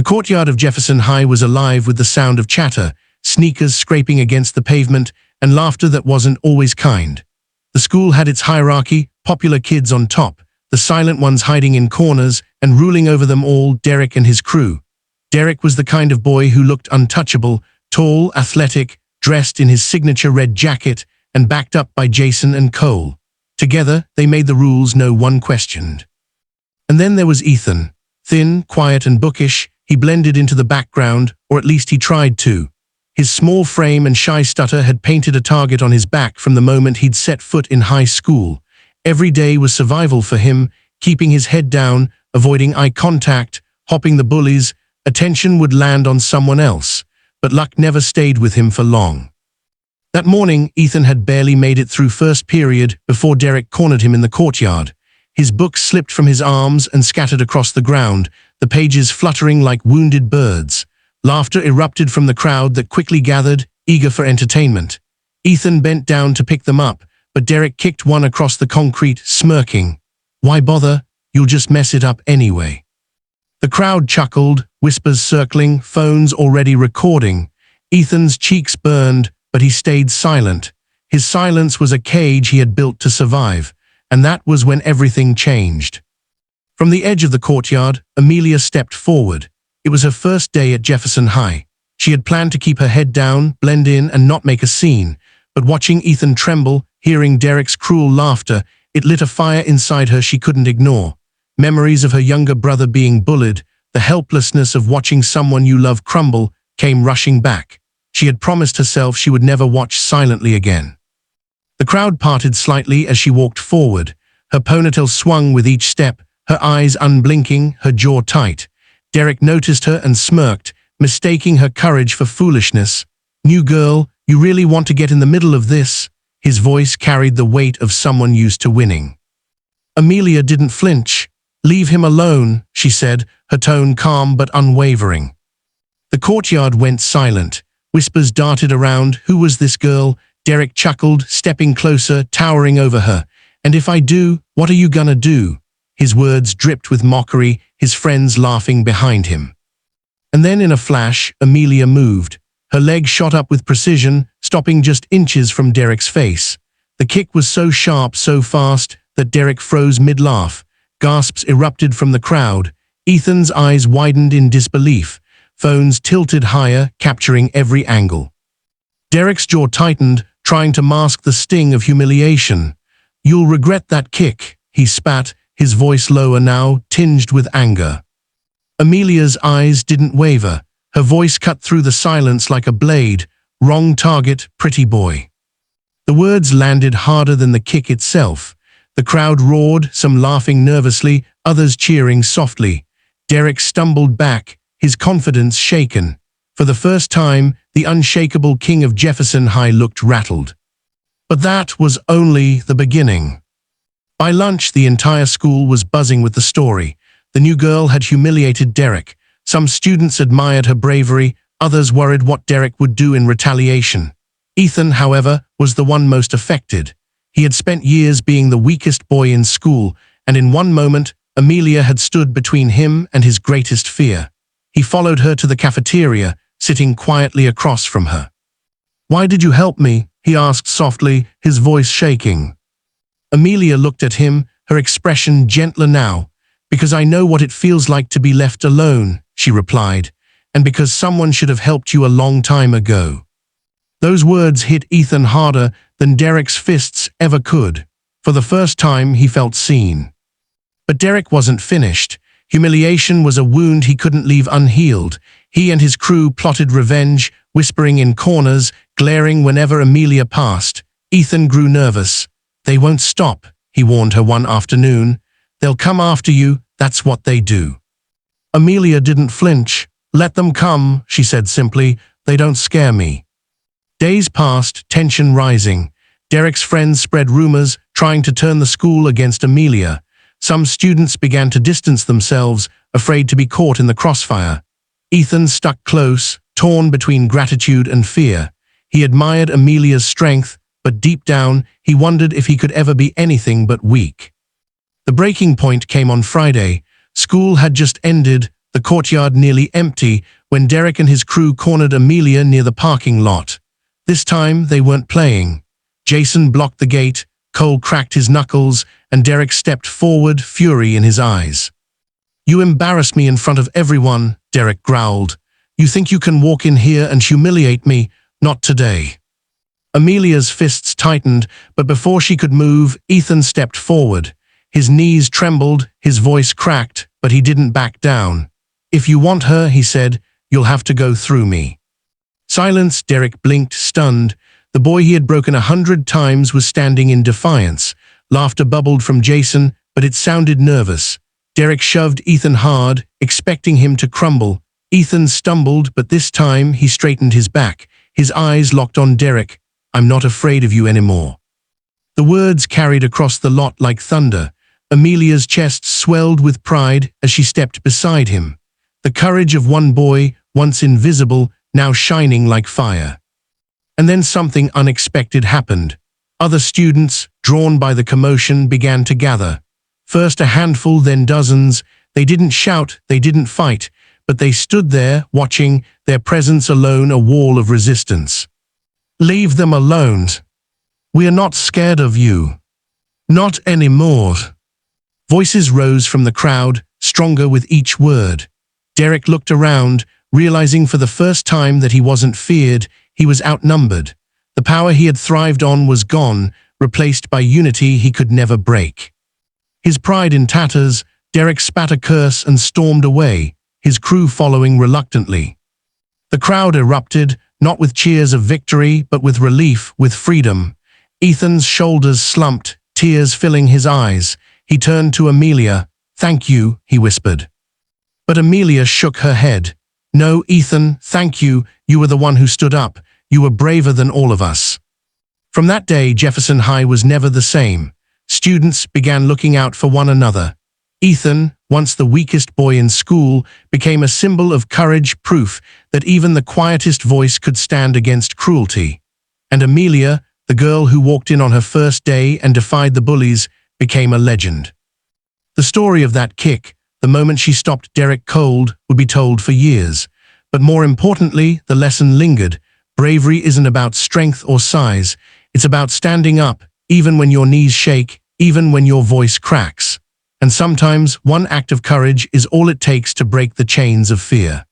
The courtyard of Jefferson High was alive with the sound of chatter, sneakers scraping against the pavement, and laughter that wasn't always kind. The school had its hierarchy, popular kids on top, the silent ones hiding in corners, and ruling over them all, Derek and his crew. Derek was the kind of boy who looked untouchable, tall, athletic, dressed in his signature red jacket, and backed up by Jason and Cole. Together, they made the rules no one questioned. And then there was Ethan. Thin, quiet, and bookish, he blended into the background, or at least he tried to. His small frame and shy stutter had painted a target on his back from the moment he'd set foot in high school. Every day was survival for him, keeping his head down, avoiding eye contact, hopping the bullies. Attention would land on someone else, but luck never stayed with him for long. That morning, Ethan had barely made it through first period before Derek cornered him in the courtyard. His books slipped from his arms and scattered across the ground, the pages fluttering like wounded birds. Laughter erupted from the crowd that quickly gathered, eager for entertainment. Ethan bent down to pick them up, but Derek kicked one across the concrete, smirking. "Why bother? You'll just mess it up anyway." The crowd chuckled, whispers circling, phones already recording. Ethan's cheeks burned, but he stayed silent. His silence was a cage he had built to survive, and that was when everything changed. From the edge of the courtyard, Amelia stepped forward. It was her first day at Jefferson High. She had planned to keep her head down, blend in, and not make a scene. But watching Ethan tremble, hearing Derek's cruel laughter, it lit a fire inside her she couldn't ignore. Memories of her younger brother being bullied, the helplessness of watching someone you love crumble, came rushing back. She had promised herself she would never watch silently again. The crowd parted slightly as she walked forward. Her ponytail swung with each step, her eyes unblinking, her jaw tight. Derek noticed her and smirked, mistaking her courage for foolishness. "New girl, you really want to get in the middle of this?" His voice carried the weight of someone used to winning. Amelia didn't flinch. "Leave him alone," she said, her tone calm but unwavering. The courtyard went silent. Whispers darted around. Who was this girl? Derek chuckled, stepping closer, towering over her. "And if I do, what are you gonna do?" His words dripped with mockery, his friends laughing behind him. And then in a flash, Amelia moved. Her leg shot up with precision, stopping just inches from Derek's face. The kick was so sharp, so fast, that Derek froze mid-laugh. Gasps erupted from the crowd. Ethan's eyes widened in disbelief. Phones tilted higher, capturing every angle. Derek's jaw tightened, trying to mask the sting of humiliation. "You'll regret that kick," he spat, his voice lower now, tinged with anger. Amelia's eyes didn't waver. Her voice cut through the silence like a blade. "Wrong target, pretty boy." The words landed harder than the kick itself. The crowd roared, some laughing nervously, others cheering softly. Derek stumbled back, his confidence shaken. For the first time, the unshakable king of Jefferson High looked rattled. But that was only the beginning. By lunch, the entire school was buzzing with the story. The new girl had humiliated Derek. Some students admired her bravery, others worried what Derek would do in retaliation. Ethan, however, was the one most affected. He had spent years being the weakest boy in school, and in one moment, Amelia had stood between him and his greatest fear. He followed her to the cafeteria, sitting quietly across from her. "Why did you help me?" he asked softly, his voice shaking. Amelia looked at him, her expression gentler now. "Because I know what it feels like to be left alone," she replied, "and because someone should have helped you a long time ago." Those words hit Ethan harder than Derek's fists ever could. For the first time, he felt seen. But Derek wasn't finished. Humiliation was a wound he couldn't leave unhealed. He and his crew plotted revenge, whispering in corners, glaring whenever Amelia passed. Ethan grew nervous. "They won't stop," he warned her one afternoon. "They'll come after you, that's what they do." Amelia didn't flinch. "Let them come," she said simply. "They don't scare me." Days passed, tension rising. Derek's friends spread rumors, trying to turn the school against Amelia. Some students began to distance themselves, afraid to be caught in the crossfire. Ethan stuck close, torn between gratitude and fear. He admired Amelia's strength, but deep down, he wondered if he could ever be anything but weak. The breaking point came on Friday. School had just ended, the courtyard nearly empty, when Derek and his crew cornered Amelia near the parking lot. This time, they weren't playing. Jason blocked the gate, Cole cracked his knuckles, and Derek stepped forward, fury in his eyes. "You embarrassed me in front of everyone," Derek growled. "You think you can walk in here and humiliate me? Not today." Amelia's fists tightened, but before she could move, Ethan stepped forward. His knees trembled, his voice cracked, but he didn't back down. "If you want her," he said, "you'll have to go through me." Silence. Derek blinked, stunned. The boy he had broken 100 times was standing in defiance. Laughter bubbled from Jason, but it sounded nervous. Derek shoved Ethan hard, expecting him to crumble. Ethan stumbled, but this time he straightened his back. His eyes locked on Derek. "I'm not afraid of you anymore." The words carried across the lot like thunder. Amelia's chest swelled with pride as she stepped beside him. The courage of one boy, once invisible, now shining like fire. And then something unexpected happened. Other students, drawn by the commotion, began to gather. First a handful, then dozens. They didn't shout, they didn't fight, but they stood there, watching, their presence alone a wall of resistance. "Leave them alone. We're not scared of you. Not anymore." Voices rose from the crowd, stronger with each word. Derek looked around, realizing for the first time that he wasn't feared, he was outnumbered. The power he had thrived on was gone, replaced by unity he could never break. His pride in tatters, Derek spat a curse and stormed away, his crew following reluctantly. The crowd erupted, not with cheers of victory, but with relief, with freedom. Ethan's shoulders slumped, tears filling his eyes. He turned to Amelia. "Thank you," he whispered. But Amelia shook her head. "No, Ethan, thank you. You were the one who stood up. You were braver than all of us." From that day, Jefferson High was never the same. Students began looking out for one another. Ethan, once the weakest boy in school, became a symbol of courage, proof that even the quietest voice could stand against cruelty. And Amelia, the girl who walked in on her first day and defied the bullies, became a legend. The story of that kick, the moment she stopped Derek cold, would be told for years. But more importantly, the lesson lingered. Bravery isn't about strength or size. It's about standing up, even when your knees shake, even when your voice cracks. And sometimes one act of courage is all it takes to break the chains of fear.